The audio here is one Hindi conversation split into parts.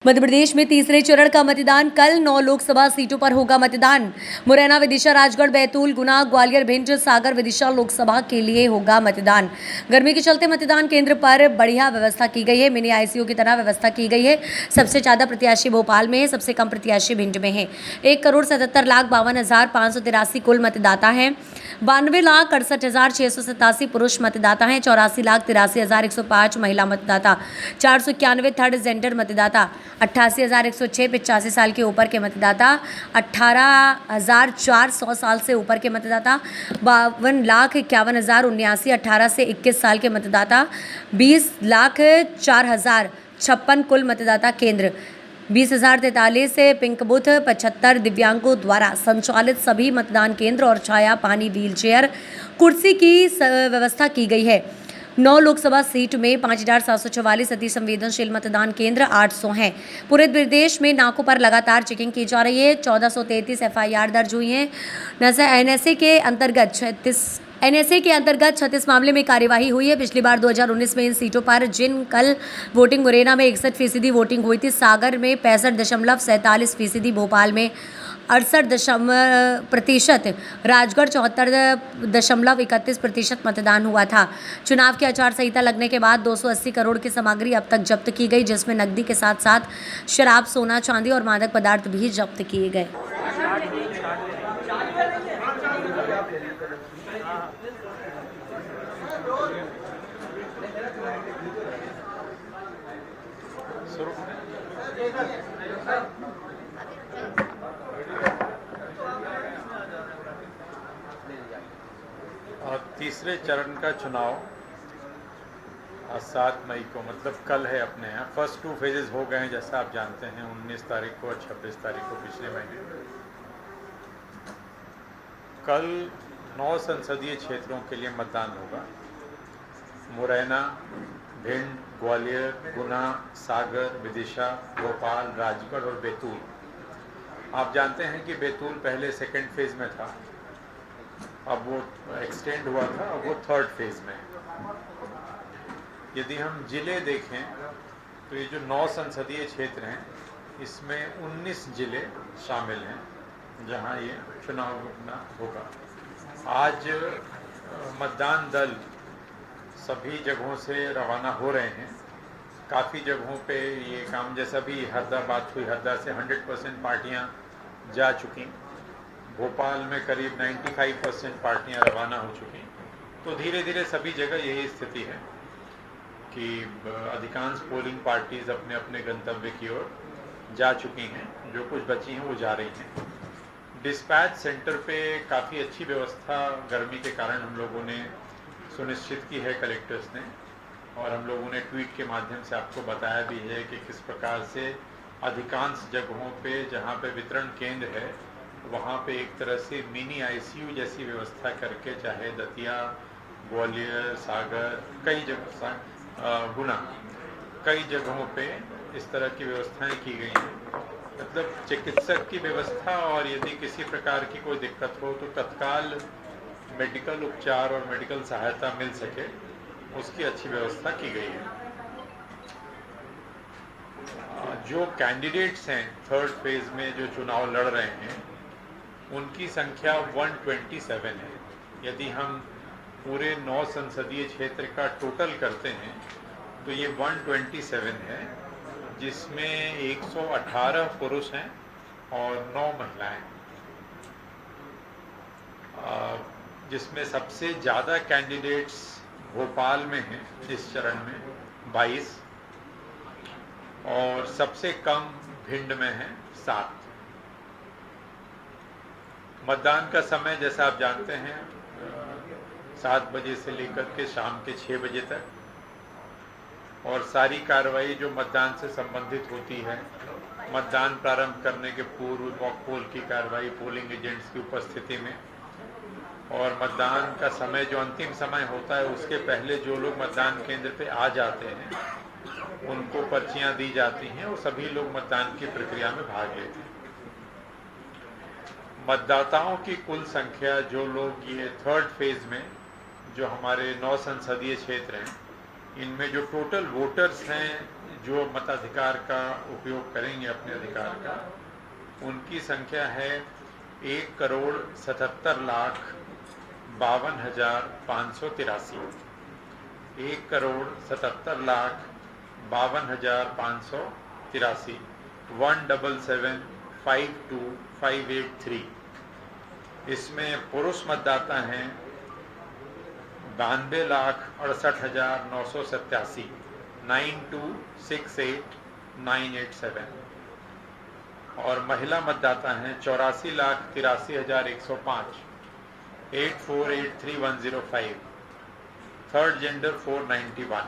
मध्य प्रदेश में तीसरे चरण का मतदान कल 9 लोकसभा सीटों पर होगा मतदान। मुरैना, विदिशा, राजगढ़, बैतूल, गुना, ग्वालियर, भिंड, सागर, विदिशा लोकसभा के लिए होगा मतदान। गर्मी के चलते मतदान केंद्र पर बढ़िया व्यवस्था की गई है। मिनी आईसीयू की तरह व्यवस्था की गई है। सबसे ज्यादा प्रत्याशी भोपाल में है, सबसे कम प्रत्याशी भिंड में है। 1,77,52,583 कुल मतदाता हैं। 92,68,687 पुरुष मतदाता हैं। 84,83,105 महिला मतदाता। 491 थर्ड जेंडर मतदाता। 88,106 85 साल के ऊपर के मतदाता। 18,400 साल से ऊपर के मतदाता। 52,51,079 18 से 21 साल के मतदाता। 20,04,056 कुल मतदाता केंद्र। 20,043 से पिंक बूथ। 75 दिव्यांगों द्वारा संचालित सभी मतदान केंद्र और छाया, पानी, व्हील चेयर, कुर्सी की व्यवस्था की गई है। 9 लोकसभा सीट में 5,744 अति संवेदनशील मतदान केंद्र 800 हैं। पूरे प्रदेश में नाकों पर लगातार चेकिंग की जा रही है। 1433 एफआईआर दर्ज हुई हैं। एनएसए के अंतर्गत 36 मामले में कार्यवाही हुई है। पिछली बार 2019 में इन सीटों पर जिन कल वोटिंग मुरैना में 61% वोटिंग हुई थी, सागर में 65.47%, भोपाल में 68%, राजगढ़ 74.31% मतदान हुआ था। चुनाव की आचार संहिता लगने के बाद 280 करोड़ की सामग्री अब तक जब्त की गई, जिसमें नकदी के साथ साथ शराब, सोना, चांदी और मादक पदार्थ भी जब्त किए गए। तीसरे चरण का चुनाव 7 मई को, मतलब कल है अपने यहाँ। फर्स्ट 2 फेजेस हो गए हैं, जैसा आप जानते हैं, 19 तारीख को और 26 तारीख को पिछले महीने। कल 9 संसदीय क्षेत्रों के लिए मतदान होगा। मुरैना, भिंड, ग्वालियर, गुना, सागर, विदिशा, भोपाल, राजगढ़ और बैतूल। आप जानते हैं कि बैतूल पहले सेकेंड फेज में था, अब वो एक्सटेंड हुआ था, अब वो थर्ड फेज में है। यदि हम जिले देखें तो ये जो 9 संसदीय क्षेत्र हैं, इसमें 19 जिले शामिल हैं जहां ये चुनाव होगा। आज मतदान दल सभी जगहों से रवाना हो रहे हैं। काफ़ी जगहों पे ये काम, जैसा भी हरदा बात हुई, हरदा से 100% पार्टियां जा चुकी। भोपाल में करीब 95% पार्टियां रवाना हो चुकी। तो धीरे धीरे सभी जगह यही स्थिति है कि अधिकांश पोलिंग पार्टीज अपने अपने गंतव्य की ओर जा चुकी हैं। जो कुछ बची हैं वो जा रही हैं। डिस्पैच सेंटर पे काफ़ी अच्छी व्यवस्था गर्मी के कारण हम लोगों ने सुनिश्चित की है, कलेक्टर्स ने, और हम लोगों ने ट्वीट के माध्यम से आपको बताया भी है कि किस प्रकार से अधिकांश जगहों पे जहाँ पे वितरण केंद्र है वहाँ पे एक तरह से मिनी आईसीयू जैसी व्यवस्था करके, चाहे दतिया, ग्वालियर, सागर, कई जगह, गुना, कई जगहों पे इस तरह की व्यवस्थाएं की गई हैं। मतलब चिकित्सक की व्यवस्था, और यदि किसी प्रकार की कोई दिक्कत हो तो तत्काल मेडिकल उपचार और मेडिकल सहायता मिल सके, उसकी अच्छी व्यवस्था की गई है। जो कैंडिडेट्स हैं थर्ड फेज में जो चुनाव लड़ रहे हैं, उनकी संख्या 127 है। यदि हम पूरे 9 संसदीय क्षेत्र का टोटल करते हैं तो ये 127 है, जिसमें 118 पुरुष हैं और 9 महिलाएं। जिसमें सबसे ज़्यादा कैंडिडेट्स भोपाल में हैं इस चरण में 22, और सबसे कम भिंड में है 7। मतदान का समय, जैसा आप जानते हैं, 7 बजे से लेकर के शाम के 6 बजे तक, और सारी कार्रवाई जो मतदान से संबंधित होती है, मतदान प्रारंभ करने के पूर्व मॉक पोल की कार्रवाई पोलिंग एजेंट्स की उपस्थिति में, और मतदान का समय जो अंतिम समय होता है उसके पहले जो लोग मतदान केंद्र पे आ जाते हैं उनको पर्चियां दी जाती हैं और सभी लोग मतदान की प्रक्रिया में भाग लेते हैं। मतदाताओं की कुल संख्या, जो लोग ये थर्ड फेज में जो हमारे 9 संसदीय क्षेत्र हैं इनमें जो टोटल वोटर्स हैं जो मताधिकार का उपयोग करेंगे अपने अधिकार का, उनकी संख्या है 1,77,52,583। 1,77,52,583 1,77,52,583। इसमें पुरुष मतदाता हैं 92,68,987 92,68,987 और महिला मतदाता हैं 84,83,105 84,83,105। Third gender 491।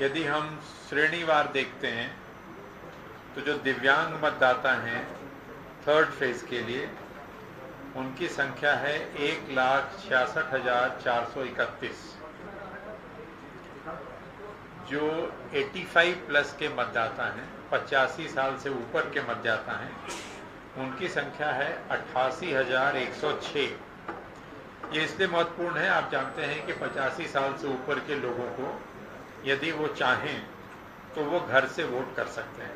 यदि हम श्रेणीवार देखते हैं तो जो दिव्यांग मतदाता हैं थर्ड फेज के लिए, उनकी संख्या है 1,66,431। जो 85 प्लस के मतदाता हैं, 85 साल से ऊपर के मतदाता हैं, उनकी संख्या है 88,106। ये इसलिए महत्वपूर्ण है, आप जानते हैं कि 85 साल से ऊपर के लोगों को यदि वो चाहें तो वो घर से वोट कर सकते हैं।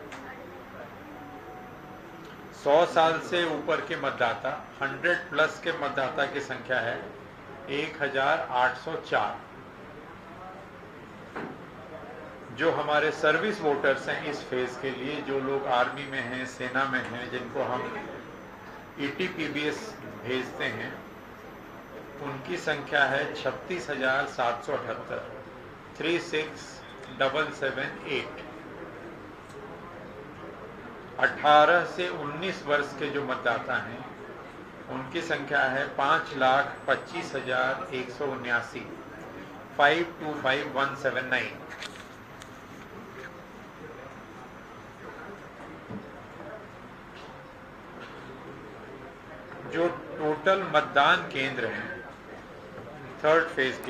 100 साल से ऊपर के मतदाता 100 प्लस के मतदाता की संख्या है 1,804। जो हमारे सर्विस वोटर्स हैं इस फेज के लिए, जो लोग आर्मी में हैं, सेना में हैं, जिनको हम ETPBS भेजते हैं, उनकी संख्या है 36,778 36,778। 18 से 19 वर्ष के जो मतदाता हैं उनकी संख्या है 5,25,179 525,179। जो टोटल मतदान केंद्र हैं थर्ड फेज के